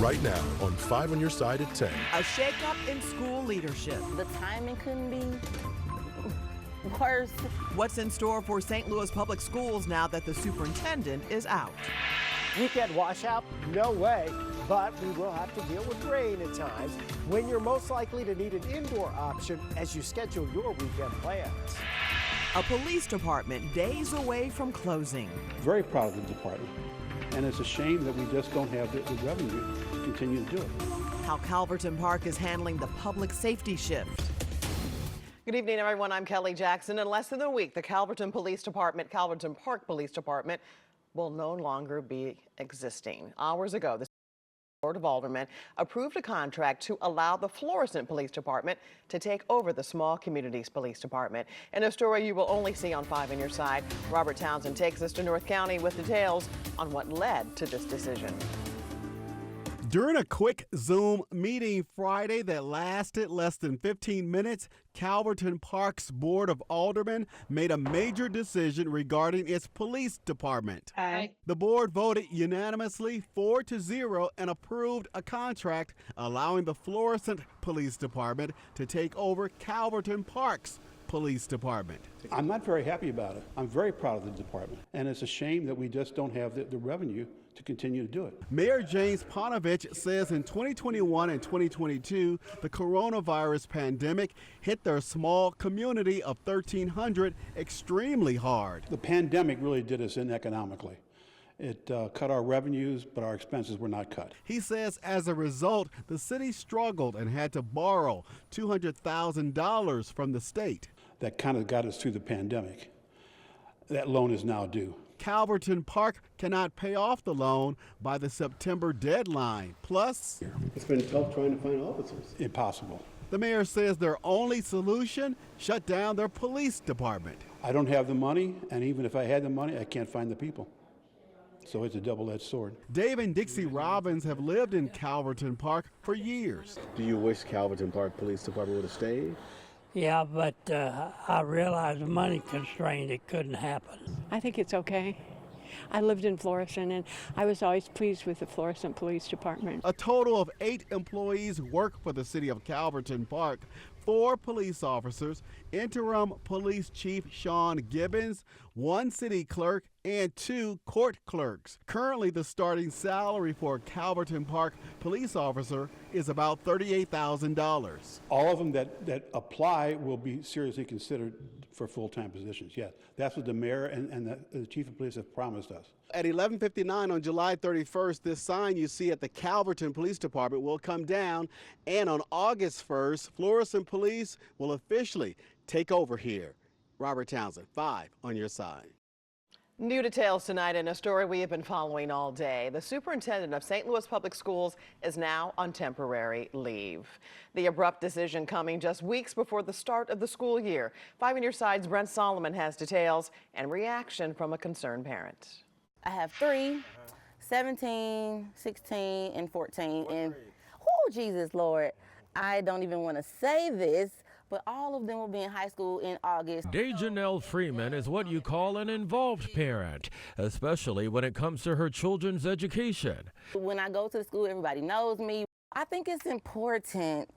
right now on 5 on your side at 10. A shakeup in school leadership. The timing couldn't be worse. What's in store for St. Louis Public Schools now that the superintendent is out? Weekend washout? No way. But we will have to deal with rain at times when you're most likely to need an indoor option as you schedule your weekend plans. A police department days away from closing. Very proud of the department. And it's a shame that we just don't have the revenue to continue to do it. How Calverton Park is handling the public safety shift. Good evening, everyone. I'm Kelly Jackson. In less than a week, the Calverton Park Police Department will no longer be existing. Hours ago, the Board of Aldermen approved a contract to allow the Florissant Police Department to take over the Small Communities Police Department. In a story you will only see on 5 on your side, Robert Townsend takes us to North County with details on what led to this decision. During a quick Zoom meeting Friday that lasted less than 15 minutes, Calverton Park's Board of Aldermen made a major decision regarding its police department. Aye. The board voted unanimously 4-0 and approved a contract allowing the Florissant Police Department to take over Calverton Park's Police Department. I'm not very happy about it. I'm very proud of the department. And it's a shame that we just don't have the revenue to continue to do it. Mayor James Panovich says in 2021 and 2022, the coronavirus pandemic hit their small community of 1,300 extremely hard. The pandemic really did us in economically. It cut our revenues, but our expenses were not cut. He says as a result, the city struggled and had to borrow $200,000 from the state. That kind of got us through the pandemic. That loan is now due. Calverton Park cannot pay off the loan by the September deadline. Plus, it's been tough trying to find officers. Impossible. The mayor says their only solution, shut down their police department. I don't have the money, and even if I had the money, I can't find the people. So it's a double-edged sword. Dave and Dixie Robbins have lived in Calverton Park for years. Do you wish Calverton Park Police Department would have stayed? Yeah, but I realized the money constraint, it couldn't happen. I think it's okay. I lived in Florissant, and I was always pleased with the Florissant Police Department. A total of 8 employees work for the city of Calverton Park. 4 police officers, interim police chief Sean Gibbons, 1 city clerk, and 2 court clerks. Currently, the starting salary for a Calverton Park police officer is about $38,000. All of them that apply will be seriously considered for full-time positions, yes. That's what the mayor and the chief of police have promised us. At 11:59 on July 31st, this sign you see at the Calverton Police Department will come down, and on August 1st, Florissant Police will officially take over here. Robert Townsend, 5 on your side. New details tonight in a story we have been following all day. The superintendent of St. Louis Public Schools is now on temporary leave. The abrupt decision coming just weeks before the start of the school year. 5 on your side's Brent Solomon has details and reaction from a concerned parent. I have 3, 17, 16, and 14. And, oh, Jesus, Lord, I don't even want to say this, but all of them will be in high school in August. Dejanelle Freeman is what you call an involved parent, especially when it comes to her children's education. When I go to the school, everybody knows me. I think it's important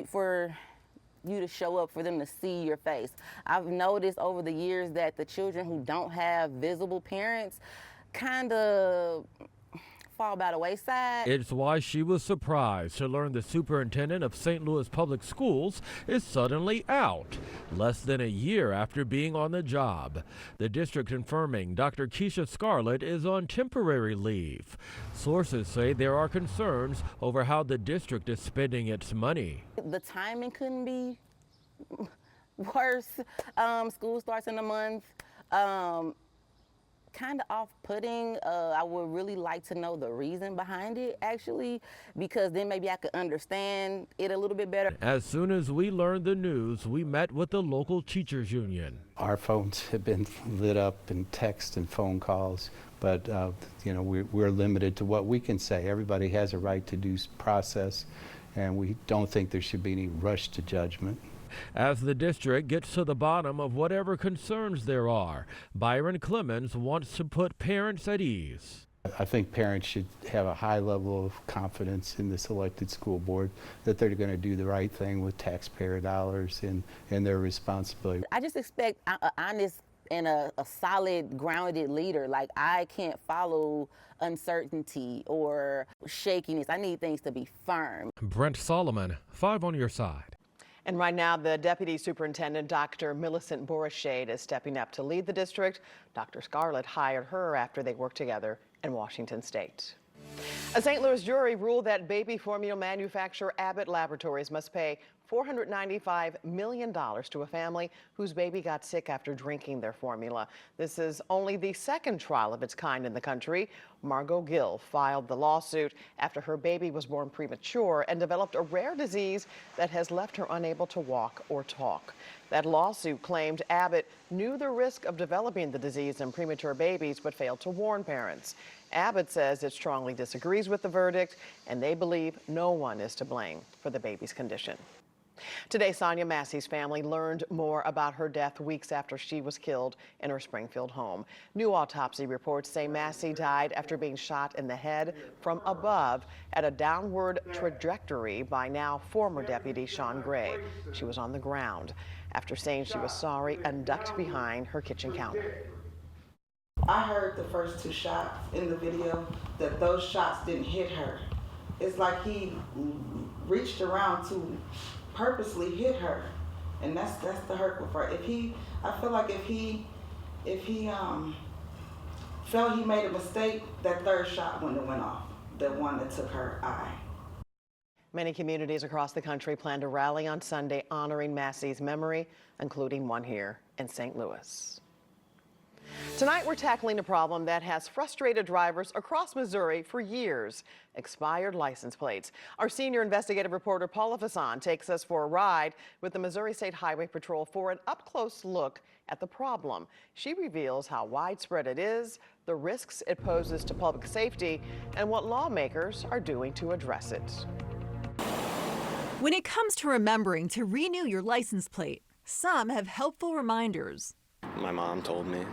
for you to show up, for them to see your face. I've noticed over the years that the children who don't have visible parents kind of fall by the wayside. It's why she was surprised to learn the superintendent of St. Louis Public Schools is suddenly out, less than a year after being on the job. The district confirming Dr. Keisha Scarlett is on temporary leave. Sources say there are concerns over how the district is spending its money. The timing couldn't be worse. School starts in a month. Kind of off-putting. I would really like to know the reason behind it, actually, because then maybe I could understand it a little bit better. As soon as we learned the news, we met with the local teachers union. Our phones have been lit up in text and phone calls, but you know, we're limited to what we can say. Everybody has a right to due process, and we don't think there should be any rush to judgment. As the district gets to the bottom of whatever concerns there are, Byron Clemens wants to put parents at ease. I think parents should have a high level of confidence in this elected school board that they're going to do the right thing with taxpayer dollars and their responsibility. I just expect an honest and a solid, grounded leader. Like, I can't follow uncertainty or shakiness. I need things to be firm. Brent Solomon, 5 on your side. And right now, the Deputy Superintendent, Dr. Millicent Borishade, is stepping up to lead the district. Dr. Scarlett hired her after they worked together in Washington State. A St. Louis jury ruled that baby formula manufacturer Abbott Laboratories must pay $495 million to a family whose baby got sick after drinking their formula. This is only the second trial of its kind in the country. Margot Gill filed the lawsuit after her baby was born premature and developed a rare disease that has left her unable to walk or talk. That lawsuit claimed Abbott knew the risk of developing the disease in premature babies but failed to warn parents. Abbott says it strongly disagrees with the verdict, and they believe no one is to blame for the baby's condition. Today, Sonia Massey's family learned more about her death weeks after she was killed in her Springfield home. New autopsy reports say Massey died after being shot in the head from above at a downward trajectory by now former Deputy Sean Gray. She was on the ground after saying she was sorry and ducked behind her kitchen counter. I heard the first 2 shots in the video, that those shots didn't hit her. It's like he reached around to purposely hit her, and that's the hurtful part. I feel like if he felt he made a mistake, that 3rd shot wouldn't have went off, the one that took her eye. Many communities across the country plan to rally on Sunday honoring Massey's memory, including one here in St. Louis. Tonight, we're tackling a problem that has frustrated drivers across Missouri for years: expired license plates. Our senior investigative reporter, Paula Fasson, takes us for a ride with the Missouri State Highway Patrol for an up-close look at the problem. She reveals how widespread it is, the risks it poses to public safety, and what lawmakers are doing to address it. When it comes to remembering to renew your license plate, some have helpful reminders. My mom told me.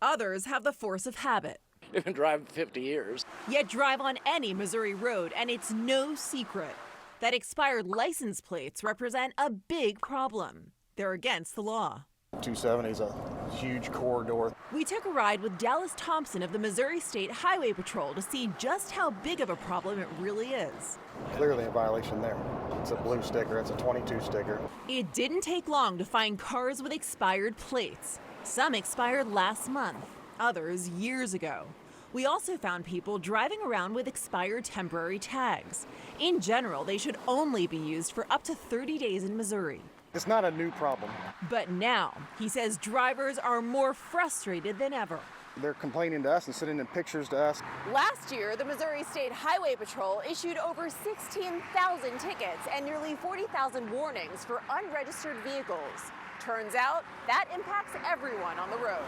Others have the force of habit. I've been driving 50 years. Yet drive on any Missouri road, and it's no secret that expired license plates represent a big problem. They're against the law. 270 is a huge corridor. We took a ride with Dallas Thompson of the Missouri State Highway Patrol to see just how big of a problem it really is. Clearly a violation there. It's a blue sticker, it's a 22 sticker. It didn't take long to find cars with expired plates. Some expired last month, others years ago. We also found people driving around with expired temporary tags. In general, they should only be used for up to 30 days in Missouri. It's not a new problem. But now, he says drivers are more frustrated than ever. They're complaining to us and sending in pictures to us. Last year, the Missouri State Highway Patrol issued over 16,000 tickets and nearly 40,000 warnings for unregistered vehicles. Turns out, that impacts everyone on the road.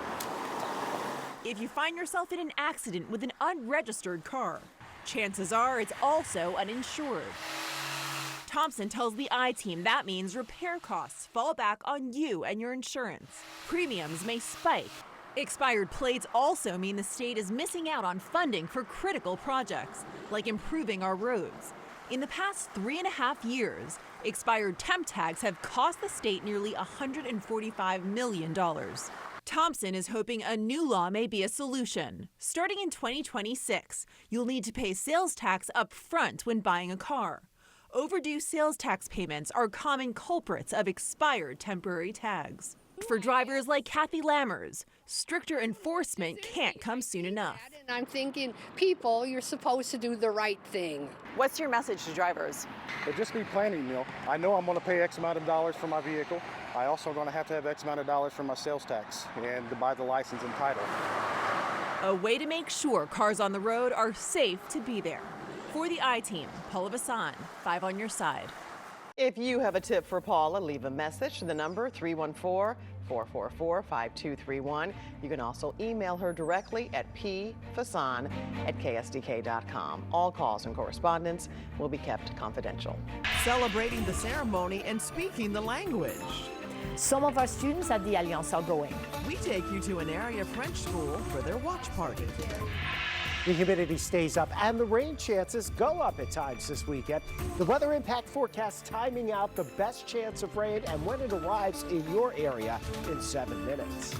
If you find yourself in an accident with an unregistered car, chances are it's also uninsured. Thompson tells the I-Team that means repair costs fall back on you and your insurance. Premiums may spike. Expired plates also mean the state is missing out on funding for critical projects, like improving our roads. In the past 3.5 years, expired temp tags have cost the state nearly $145 million. Thompson is hoping a new law may be a solution. Starting in 2026, you'll need to pay sales tax up front when buying a car. Overdue sales tax payments are common culprits of expired temporary tags. For drivers like Kathy Lammers, stricter enforcement can't come soon enough. And I'm thinking, people, you're supposed to do the right thing. What's your message to drivers? But just be planning, I know I'm going to pay X amount of dollars for my vehicle. I also going to have X amount of dollars for my sales tax and to buy the license and title. A way to make sure cars on the road are safe to be there. For the I-Team, Paula Vassan, 5 on your side. If you have a tip for Paula, leave a message to the number 314-444-5231. You can also email her directly at pfassan@ksdk.com. All calls and correspondence will be kept confidential. Celebrating the ceremony and speaking the language. Some of our students at the Alliance are going. We take you to an area French school for their watch party. The humidity stays up and the rain chances go up at times this weekend. The weather impact forecast timing out the best chance of rain and when it arrives in your area in 7 minutes.